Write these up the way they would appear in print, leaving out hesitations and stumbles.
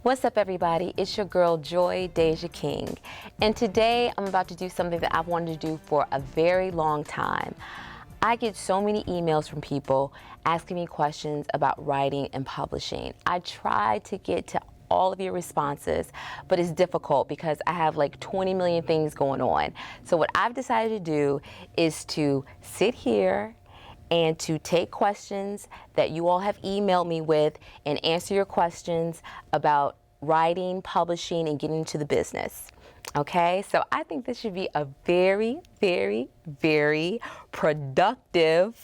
What's up, everybody? It's your girl, Joy Deja King. And today I'm about to do something that I've wanted to do for a very long time. I get so many emails from people asking me questions about writing and publishing. I try to get to all of your responses, but it's difficult because I have like 20 million things going on. So what I've decided to do is to sit here and to take questions that you all have emailed me with and answer your questions about writing, publishing, and getting into the business. Okay, so I think this should be a very, very, very productive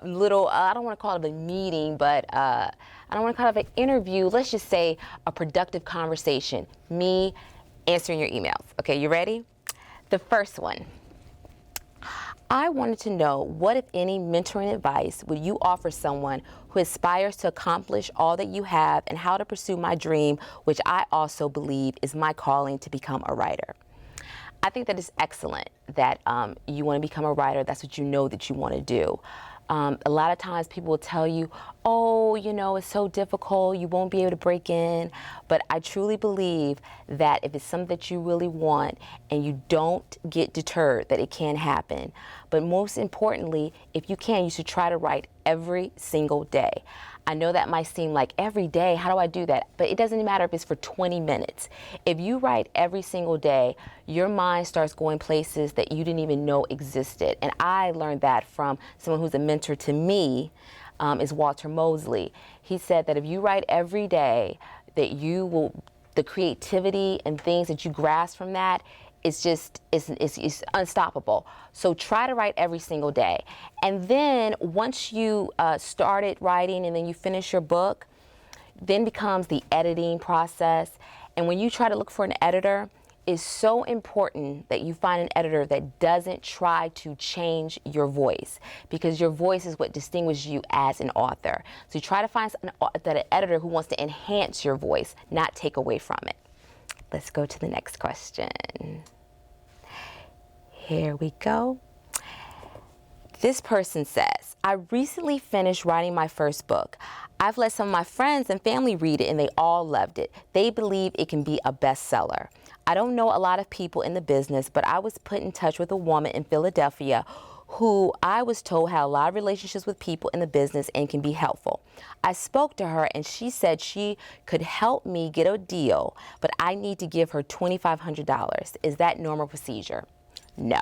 little, I don't want to call it a meeting, but I don't want to call it an interview. Let's just say a productive conversation. Me answering your emails. Okay, you ready? The first one. I wanted to know what, if any, mentoring advice would you offer someone who aspires to accomplish all that you have and how to pursue my dream, which I also believe is my calling to become a writer. I think that it's excellent that you want to become a writer. That's what you know that you want to do. A lot of times people will tell you, oh, you know, it's so difficult, you won't be able to break in. But I truly believe that if it's something that you really want and you don't get deterred, that it can happen. But most importantly, if you can, you should try to write every single day. I know that might seem like every day, how do I do that? But it doesn't matter if it's for 20 minutes. If you write every single day, your mind starts going places that you didn't even know existed. And I learned that from someone who's a mentor to me, is Walter Mosley. He said that if you write every day, that you will, the creativity and things that you grasp from that, it's unstoppable. So try to write every single day. And then once you started writing and then you finish your book, then becomes the editing process. And when you try to look for an editor, it's so important that you find an editor that doesn't try to change your voice, because your voice is what distinguishes you as an author. So you try to find an editor who wants to enhance your voice, not take away from it. Let's go to the next question. Here we go. This person says, I recently finished writing my first book. I've let some of my friends and family read it and they all loved it. They believe it can be a bestseller. I don't know a lot of people in the business, but I was put in touch with a woman in Philadelphia who I was told had a lot of relationships with people in the business and can be helpful. I spoke to her and she said she could help me get a deal, but I need to give her $2,500. Is that normal procedure? No.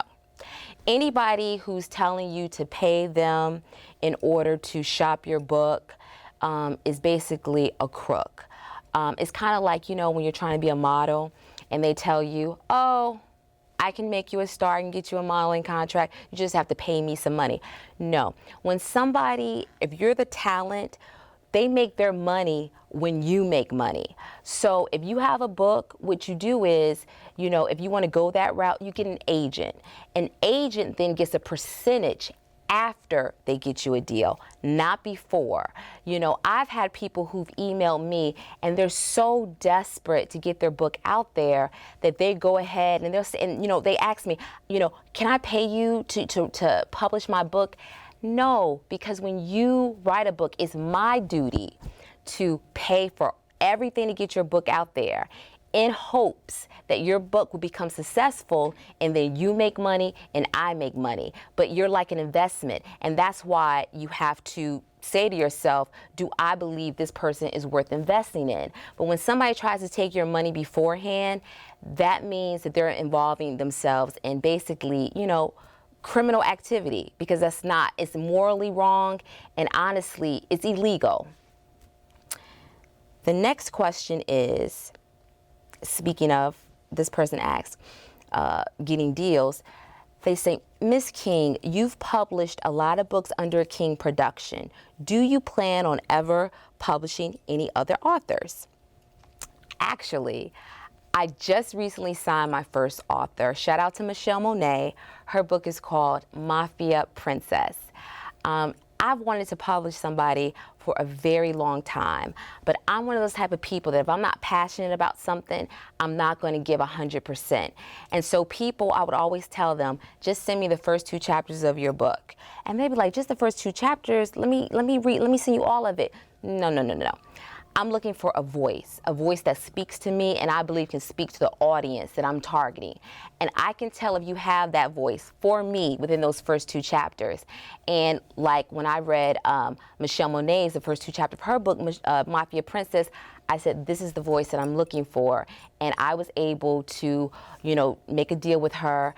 Anybody who's telling you to pay them in order to shop your book is basically a crook. It's kind of like, you know, when you're trying to be a model and they tell you, oh, I can make you a star and get you a modeling contract. You just have to pay me some money. No. When somebody, if you're the talent, they make their money when you make money. So if you have a book, what you do is, you know, if you want to go that route, you get an agent. An agent then gets a percentage after they get you a deal, not before. You know, I've had people who've emailed me and they're so desperate to get their book out there that they go ahead and they'll say, and you know, they ask me, you know, can I pay you to publish my book? No, because when you write a book, it's my duty to pay for everything to get your book out there, in hopes that your book will become successful and then you make money and I make money. But you're like an investment, and that's why you have to say to yourself, do I believe this person is worth investing in? But when somebody tries to take your money beforehand, that means that they're involving themselves in basically, you know, criminal activity, because that's not, it's morally wrong, and honestly, it's illegal. The next question is, speaking of, this person asks, getting deals, they say, Miss King, you've published a lot of books under King Production. Do you plan on ever publishing any other authors? Actually, I just recently signed my first author. Shout out to Michelle Monet. Her book is called Mafia Princess. I've wanted to publish somebody for a very long time, but I'm one of those type of people that if I'm not passionate about something, I'm not going to give 100%. And so people, I would always tell them, just send me the first 2 chapters of your book. And they'd be like, just the first 2 chapters? Let me send you all of it. No. I'm looking for a voice that speaks to me and I believe can speak to the audience that I'm targeting. And I can tell if you have that voice for me within those first 2 chapters. And like when I read Michelle Monet's, the first 2 chapters of her book, Mafia Princess, I said, this is the voice that I'm looking for. And I was able to, make a deal with her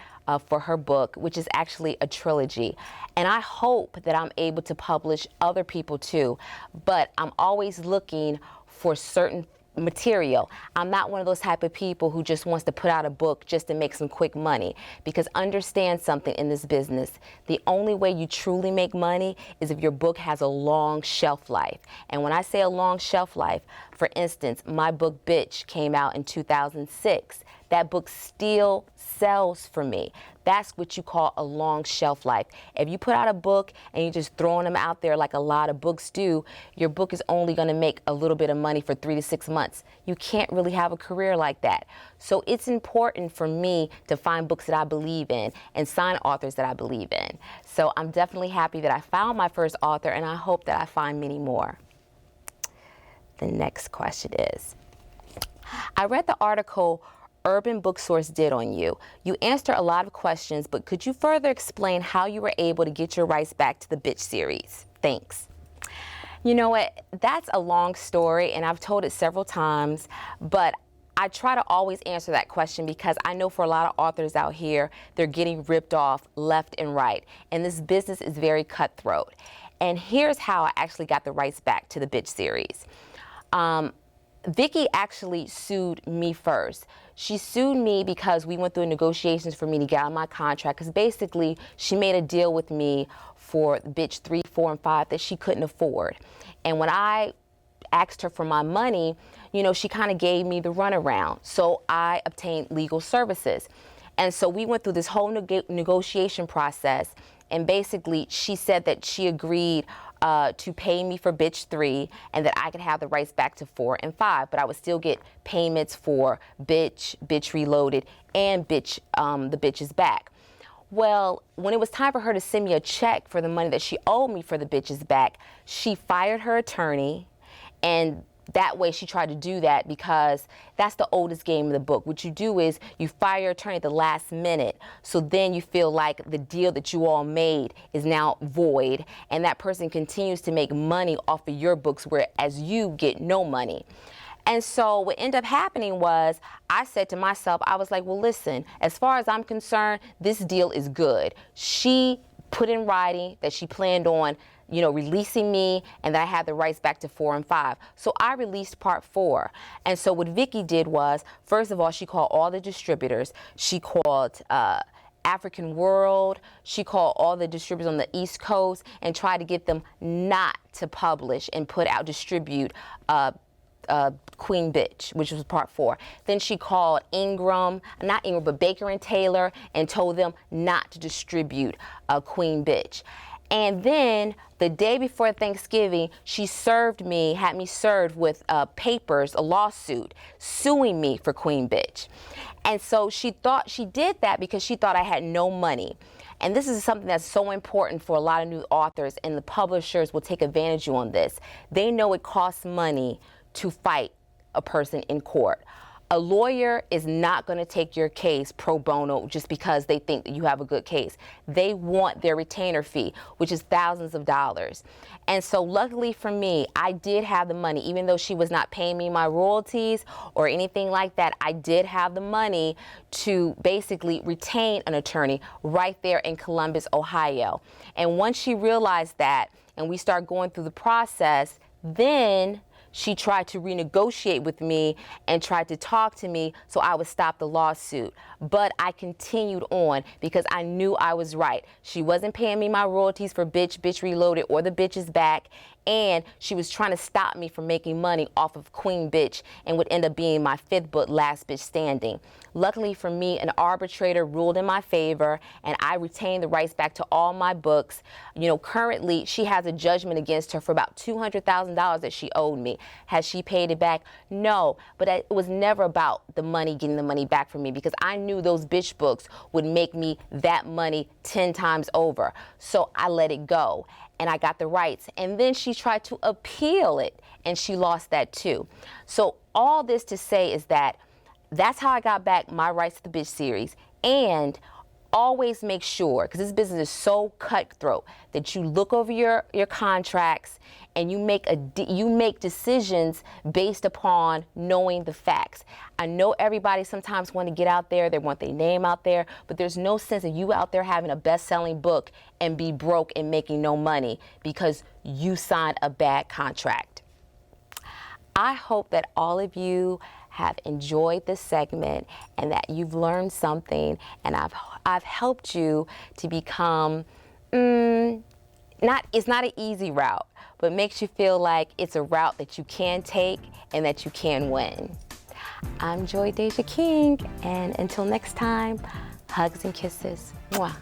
for her book, which is actually a trilogy. And I hope that I'm able to publish other people too. But I'm always looking for certain material. I'm not one of those type of people who just wants to put out a book just to make some quick money. Because understand something in this business, the only way you truly make money is if your book has a long shelf life. And when I say a long shelf life, for instance, my book Bitch came out in 2006. That book still sells for me. That's what you call a long shelf life. If you put out a book and you're just throwing them out there like a lot of books do, your book is only going to make a little bit of money for 3 to 6 months. You can't really have a career like that. So it's important for me to find books that I believe in and sign authors that I believe in. So I'm definitely happy that I found my first author, and I hope that I find many more. The next question is, I read the article Urban Booksource did on you. You answered a lot of questions, but could you further explain how you were able to get your rights back to the Bitch series? Thanks. You know what? That's a long story, and I've told it several times, but I try to always answer that question because I know for a lot of authors out here, they're getting ripped off left and right, and this business is very cutthroat. And here's how I actually got the rights back to the Bitch series. Vicki actually sued me first. She sued me because we went through negotiations for me to get out of my contract, because basically she made a deal with me for Bitch 3, 4, and 5 that she couldn't afford. And when I asked her for my money, she kind of gave me the runaround. So I obtained legal services. And so we went through this whole negotiation process. And basically she said that she agreed to pay me for Bitch 3 and that I could have the rights back to 4 and 5, but I would still get payments for Bitch, Bitch Reloaded, and Bitch, The Bitch Is Back. Well, when it was time for her to send me a check for the money that she owed me for The Bitch Is Back, she fired her attorney, and that way she tried to do that because that's the oldest game in the book. What you do is you fire your attorney at the last minute, so then you feel like the deal that you all made is now void, and that person continues to make money off of your books, whereas you get no money. And so what ended up happening was I said to myself, I was like, well, listen, as far as I'm concerned, this deal is good. She put in writing that she planned on releasing me and that I had the rights back to 4 and 5. So I released part 4. And so what Vicki did was, first of all, she called all the distributors. She called African World. She called all the distributors on the East Coast and tried to get them not to publish and distribute Queen Bitch, which was part 4. Then she called but Baker and Taylor, and told them not to distribute Queen Bitch. And then the day before Thanksgiving, she had me served with papers, a lawsuit, suing me for Queen Bitch. And so she did that because she thought I had no money. And this is something that's so important for a lot of new authors, and the publishers will take advantage on this. They know it costs money to fight a person in court. A lawyer is not going to take your case pro bono just because they think that you have a good case. They want their retainer fee, which is thousands of dollars. And so luckily for me, I did have the money. Even though she was not paying me my royalties or anything like that, I did have the money to basically retain an attorney right there in Columbus, Ohio. And once she realized that and we started going through the process, then she tried to renegotiate with me and tried to talk to me so I would stop the lawsuit. But I continued on because I knew I was right. She wasn't paying me my royalties for Bitch, Bitch Reloaded, or The Bitch Is Back. And she was trying to stop me from making money off of Queen Bitch, and would end up being my 5th book, Last Bitch Standing. Luckily for me, an arbitrator ruled in my favor, and I retained the rights back to all my books. Currently, she has a judgment against her for about $200,000 that she owed me. Has she paid it back? No, but it was never about the money, getting the money back from me, because I knew those bitch books would make me that money 10 times over. So I let it go. and I got the rights. And then she tried to appeal it, and she lost that too. So all this to say is that that's how I got back my Rights to the Bitch series. And always make sure, because this business is so cutthroat, that you look over your contracts and you make decisions based upon knowing the facts. I know everybody sometimes want to get out there, they want their name out there, but there's no sense of you out there having a best-selling book and be broke and making no money because you signed a bad contract. I hope that all of you have enjoyed this segment and that you've learned something, and I've helped you to become, it's not an easy route, but makes you feel like it's a route that you can take and that you can win. I'm Deja King, and until next time, hugs and kisses. Mwah.